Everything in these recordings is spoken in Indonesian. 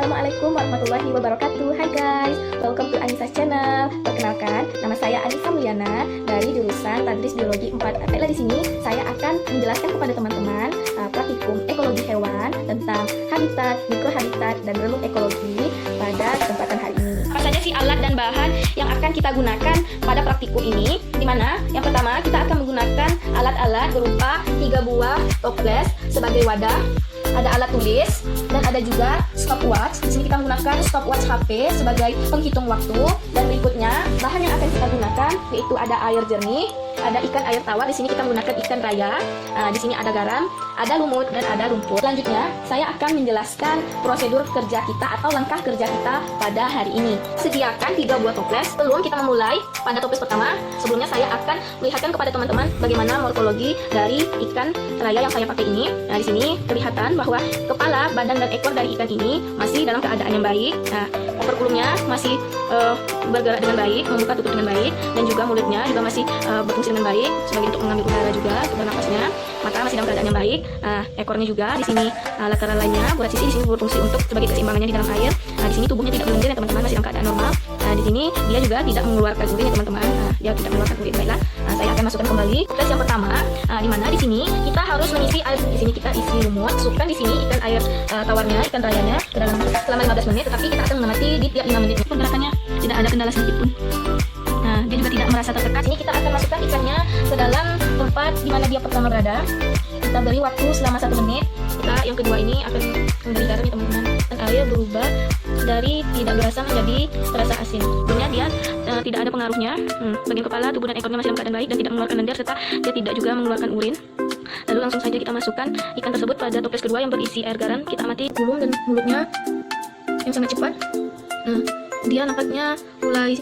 Assalamualaikum warahmatullahi wabarakatuh. Hai guys, welcome to Anisa's channel. Perkenalkan, nama saya Anissa Mulyana dari jurusan Tadris Biologi 4. Baiklah, di sini saya akan menjelaskan kepada teman-teman praktikum ekologi hewan tentang habitat, mikrohabitat, dan relung ekologi pada kesempatan hari ini. Apa saja sih alat dan bahan yang akan kita gunakan pada praktikum ini? Di mana yang pertama kita akan menggunakan alat-alat berupa 3 buah toples sebagai wadah. Ada alat tulis dan ada juga stopwatch. Di sini kita menggunakan stopwatch HP sebagai penghitung waktu. Dan berikutnya bahan yang akan kita gunakan yaitu ada air jernih, ada ikan air tawar. Di sini kita menggunakan ikan raya. Di sini ada garam, ada lumut dan ada lumpur. Selanjutnya saya akan menjelaskan prosedur kerja kita atau langkah kerja kita pada hari ini. Sediakan 3 buah toples. Sebelum kita memulai pada toples pertama, sebelumnya saya akan melihatkan kepada teman-teman bagaimana morfologi dari ikan raya yang saya pakai ini. Nah, di sini kelihatan bahwa kepala, badan, dan ekor dari ikan ini masih dalam keadaan yang baik. Nah, operkulumnya masih bergerak dengan baik, membuka tutup dengan baik, dan juga mulutnya juga masih berfungsi dengan baik sebagai untuk mengambil udara juga untuk bernafasnya. Mata masih dalam keadaan yang baik. Ekornya juga di sini lateral lainnya, buat sisi di sini berfungsi untuk sebagai keseimbangannya di dalam air. Di sini tubuhnya tidak berlendir ya teman-teman, masih dalam keadaan normal. Di sini dia juga tidak mengeluarkan urin ya teman-teman. Dia tidak mengeluarkan urin. Baiklah, saya akan masukkan kembali toples yang pertama. Di mana di sini kita harus mengisi air. Di sini kita isi lumut, masukkan di sini ikan air tawarnya, ikan rayanya ke dalam selama 15 menit. Tetapi kita akan mengamati di tiap 5 menit. Pergerakannya tidak ada kendala sedikit pun. Dia juga tidak merasa tertekan. Sini kita akan masukkan ikannya ke dalam tempat di mana dia pertama berada. Kita beri waktu selama 1 menit. Kita yang kedua ini akan memberi garam ya teman-teman. Dan air berubah dari tidak berasa menjadi terasa asin. Sebenarnya dia tidak ada pengaruhnya. Bagian kepala, tubuh, dan ekornya masih dalam keadaan baik dan tidak mengeluarkan lendir serta dia tidak juga mengeluarkan urin. Lalu langsung saja kita masukkan ikan tersebut pada toples kedua yang berisi air garam. Kita amati gulung dan mulutnya yang sangat cepat. Dia nampaknya mulai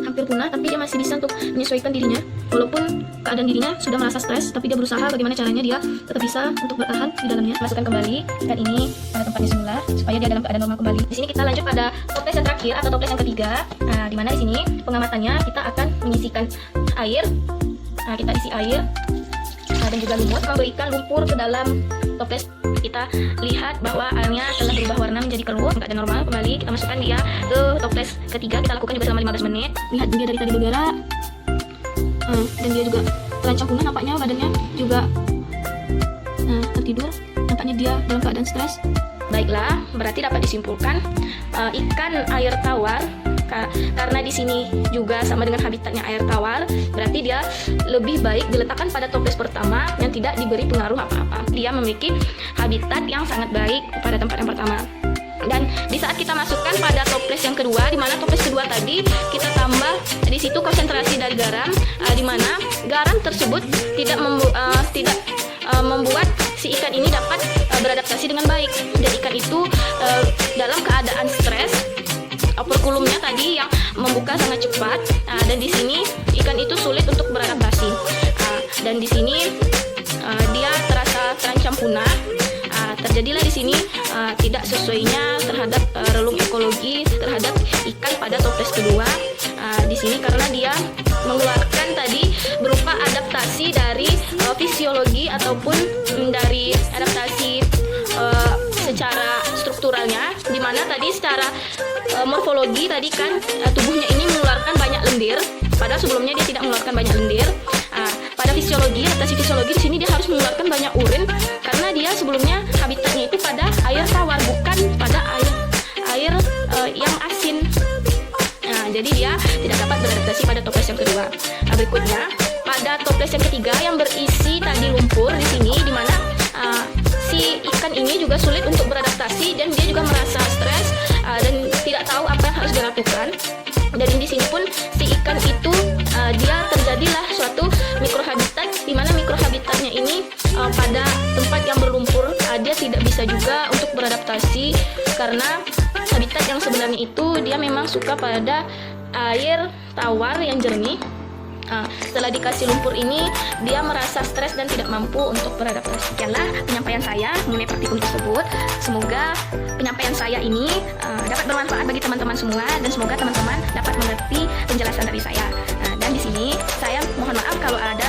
hampir punah, tapi dia masih bisa untuk menyesuaikan dirinya. Walaupun keadaan dirinya sudah merasa stres, tapi dia berusaha bagaimana caranya dia tetap bisa untuk bertahan di dalamnya. Masukkan kembali ikan ini pada tempatnya semula supaya dia dalam keadaan normal kembali. Di sini kita lanjut pada toples yang terakhir atau toples yang ketiga. Di mana di sini pengamatannya kita akan menyisikan air. Kita isi air dan juga lumut, memberikan lumpur ke dalam toples. Kita lihat bahwa airnya telah berubah warna menjadi keruh, keadaan normal kembali. Kita masukkan dia ke toples ketiga. Kita lakukan juga selama 15 menit. Lihat dia dari tadi bergerak, dan dia juga terancam punah nampaknya, badannya juga tertidur. Nampaknya dia dalam keadaan stres. Baiklah, berarti dapat disimpulkan ikan air tawar, karena di sini juga sama dengan habitatnya air tawar, berarti dia lebih baik diletakkan pada toples pertama yang tidak diberi pengaruh apa-apa. Dia memiliki habitat yang sangat baik pada tempat yang pertama. Dan di saat kita masukkan pada toples yang kedua, di mana toples kedua tadi kita tambah di situ konsentrasi dari garam, di mana garam tersebut tidak membuat si ikan ini dapat beradaptasi dengan baik. Dan ikan itu dalam keadaan stres. Operkulumnya tadi yang membuka sangat cepat, dan di sini ikan itu sulit untuk beradaptasi, dan di sini dia terasa terancam punah. Terjadilah di sini tidak sesuainya terhadap relung ekologi terhadap ikan pada toples kedua. Di sini karena dia mengeluarkan tadi berupa adaptasi dari fisiologi ataupun dari adaptasi secara strukturalnya, di mana tadi secara morfologi tadi kan tubuhnya ini mengeluarkan banyak lendir, padahal sebelumnya dia tidak mengeluarkan banyak lendir. Pada fisiologi, adaptasi fisiologi di sini dia harus mengeluarkan banyak urin karena dia sebelumnya habitatnya itu pada air tawar, bukan pada air yang asin. Jadi dia tidak dapat beradaptasi pada toples yang kedua. Berikutnya pada toples yang ketiga yang berisi tadi lumpur di sini, di mana si ikan ini juga sulit untuk beradaptasi dan dia juga merasa stres dan tidak tahu apa yang harus dilakukan. Dan di sini pun si ikan itu dia terjadilah suatu mikrohabitat, di mana mikrohabitatnya ini pada tempat yang berlumpur dia tidak bisa juga untuk beradaptasi karena habitat yang sebenarnya itu dia memang suka pada air tawar yang jernih. Setelah dikasih lumpur ini dia merasa stres dan tidak mampu untuk beradaptasi. Sekianlah penyampaian saya mengenai praktikum tersebut. Semoga penyampaian saya ini dapat bermanfaat bagi teman-teman semua dan semoga teman-teman dapat mengerti penjelasan dari saya. Dan di sini saya mohon maaf kalau ada